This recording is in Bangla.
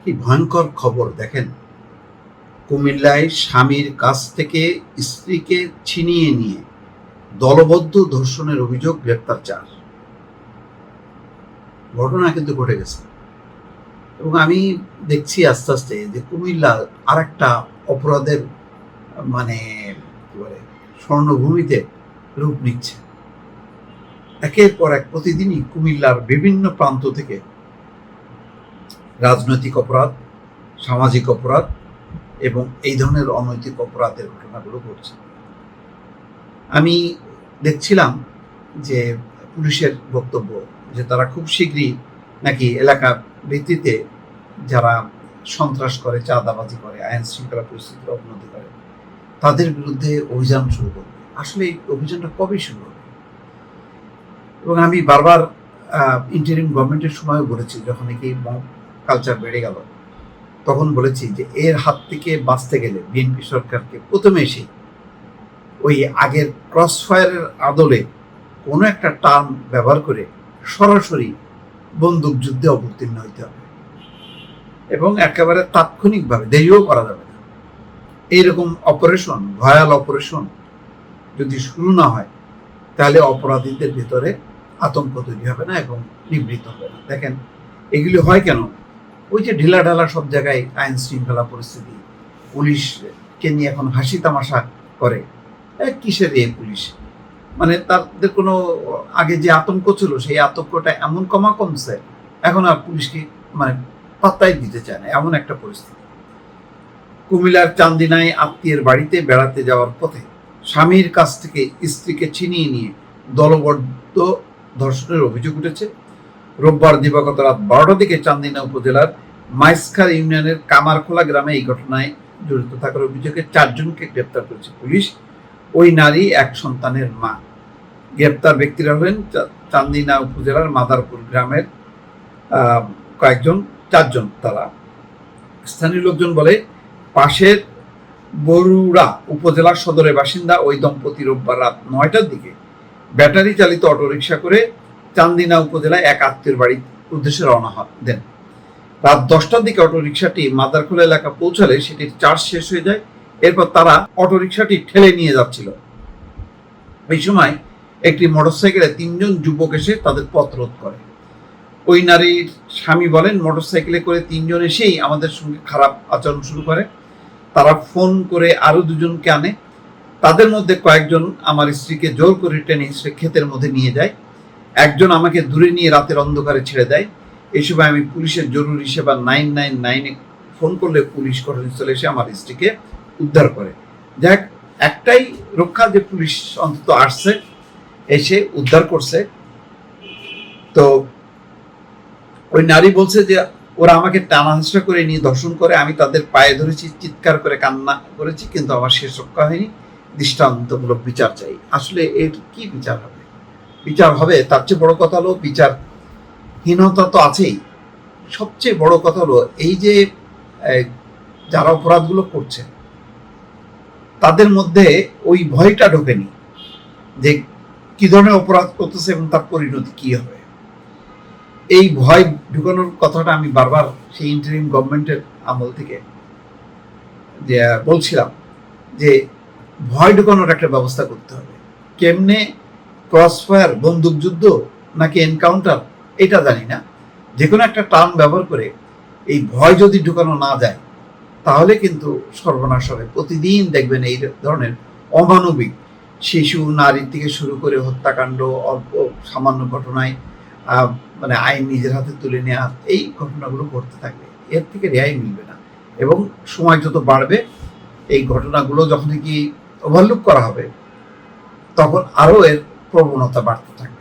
কি ভয়ঙ্কর খবর দেখেন। কুমিল্লায় স্বামীর কাছ থেকে স্ত্রীকে ছিনিয়ে নিয়ে দলবদ্ধ ধর্ষণের অভিযোগ, গ্রেপ্তার 4। ঘটনা কিন্তু ঘটে গেছে এবং আমি দেখছি আস্তে আস্তে যে কুমিল্লা আর একটা অপরাধের মানে কি বলে স্বর্ণভূমিতে রূপ নিচ্ছে। একের পর এক প্রতিদিনই কুমিল্লার বিভিন্ন প্রান্ত থেকে রাজনৈতিক অপরাধ, সামাজিক অপরাধ এবং এই ধরনের অনৈতিক অপরাধের ঘটনাগুলো ঘটছে। আমি দেখছিলাম যে পুলিশের বক্তব্য যে তারা খুব শীঘ্রই নাকি এলাকা ভিত্তিতে যারা সন্ত্রাস করে, চাঁদাবাজি করে, আইন শৃঙ্খলা পরিস্থিতির অবনতি করে, তাদের বিরুদ্ধে অভিযান শুরু করবে। আসলে এই অভিযানটা কবে শুরু হবে? এবং আমি বারবার ইন্টারিম গভর্নমেন্টের সময়ও বলেছি, যখন নাকি কালচার বেড়ে গেল, তখন বলেছি যে এর হাত থেকে বাঁচতে গেলে বিএনপি সরকারকে প্রথমে এসে ওই আগের ক্রসফায়ারের আদলে কোনো একটা টার্ম ব্যবহার করে সরাসরি বন্দুক যুদ্ধে অবতীর্ণ হইতে হবে এবং একেবারে তাৎক্ষণিকভাবে দেরিও করা যাবে না। এইরকম অপারেশন, ভয়াল অপারেশন যদি শুরু না হয়, তাহলে অপরাধীদের ভেতরে আতঙ্ক তৈরি হবে না এবং নিবৃত হবে না। দেখেন, এগুলি হয় কেন? ওই যে ঢিলাঢালা সব জায়গায় আইন শৃঙ্খলা পরিস্থিতি, পুলিশকে নিয়ে এখন হাসি তামাশা করে। কিসের এই পুলিশ? মানে তাদের কোনো আগে যে আতঙ্ক ছিল, সেই আতঙ্কটা এমন কমছে, এখন আর পুলিশকে মানে পাত্তাই দিতে চায় না, এমন একটা পরিস্থিতি। কুমিল্লার চান্দিনায় আত্মীয়ের বাড়িতে বেড়াতে যাওয়ার পথে স্বামীর কাছ থেকে স্ত্রীকে ছিনিয়ে নিয়ে দলবদ্ধ ধর্ষণের অভিযোগ উঠেছে। রোববার দিবাগত রাত 12টার দিকে চান্দিনা উপজেলার মাইসখার ইউনিয়নের কামারখোলা গ্রামে এই ঘটনায় জড়িত থাকার অভিযোগে 4 জনকে গ্রেপ্তার করেছে পুলিশ। ওই নারী এক সন্তানের মা। গ্রেপ্তার ব্যক্তিরা হলেন চান্দিনা উপজেলার মাদারপুর গ্রামের কয়েকজন, 4 জন। তারা স্থানীয় লোকজন বলে, পাশের বরুড়া উপজেলা সদরের বাসিন্দা ওই দম্পতি রোববার রাত 9টার দিকে ব্যাটারি চালিত অটোরিকশা করে চান্দিনা উপজেলায় এক আত্মীয়ের বাড়ির উদ্দেশ্যে রওনা দেন। রাত 10টার দিকে অটোরিকশাটি মাদারখোলা এলাকা পৌঁছালে সেটির চার্জ শেষ হয়ে যায়। এরপর তারা অটোরিকশাটি ঠেলে নিয়ে যাচ্ছিল। এই সময় একটি মোটরসাইকেলে 3 জন যুবক এসে তাদের পথ রোধ করে। ওই নারীর স্বামী বলেন, মোটরসাইকেলে করে 3 জন এসেই আমাদের সঙ্গে খারাপ আচরণ শুরু করে। তারা ফোন করে আরো 2 জনকে আনে। তাদের মধ্যে কয়েকজন আমার স্ত্রীকে জোর করে টেনে হিসেবে ক্ষেতের মধ্যে নিয়ে যায়। একজন আমাকে দূরে নিয়ে রাতের অন্ধকারে ছেড়ে দেয়। এই সময় আমি পুলিশের জরুরি সেবা 999-এ ফোন করলে পুলিশ ঘটনাস্থলে এসে আমার স্ত্রীকে উদ্ধার করে। যাক, একটাই রক্ষা যে পুলিশ অন্তত আসছে, এসে উদ্ধার করছে। তো ওই নারী বলছে যে ওরা আমাকে টানা হাসা করে নিয়ে ধর্ষণ করে, আমি তাদের পায়ে ধরেছি, চিৎকার করে কান্না করেছি, কিন্তু আমার শেষ রক্ষা হয়নি। দৃষ্টান্তমূলক বিচার চাই। আসলে এর কি বিচার হবে? বিচার হবে, তার চেয়ে বড় কথা হলো বিচারহীনতা তো আছেই। সবচেয়ে বড় কথা হলো এই যে যারা অপরাধগুলো করছে, তাদের মধ্যে ওই ভয়টা ঢোকেনি যে কি ধরনের অপরাধ করতেছে এবং তার পরিণতি কি হবে। এই ভয় ঢুকানোর কথাটা আমি বারবার সেই ইন্টারিম গভর্নমেন্টের আমল থেকে যে বলছিলাম যে ভয় ঢুকানোর একটা ব্যবস্থা করতে হবে। কেমনে, ক্রসফায়ার, বন্দুক যুদ্ধ নাকি এনকাউন্টার, এটা জানি না, যে কোনো একটা টার্ম ব্যবহার করে এই ভয় যদি ঢুকানো না যায়, তাহলে কিন্তু সর্বনাশ হবে। প্রতিদিন দেখবেন এই ধরনের অমানবিক শিশু, নারী থেকে শুরু করে হত্যাকাণ্ড, অল্প সামান্য ঘটনায় মানে আইন নিজের হাতে তুলে নেওয়া, এই ঘটনাগুলো ঘটতে থাকবে। এর থেকে রেহাই মিলবে না এবং সময় যত বাড়বে, এই ঘটনাগুলো যখন কি ওভারলুক করা হবে, তখন আরও এর প্রবণতা বাড়তে থাকবে।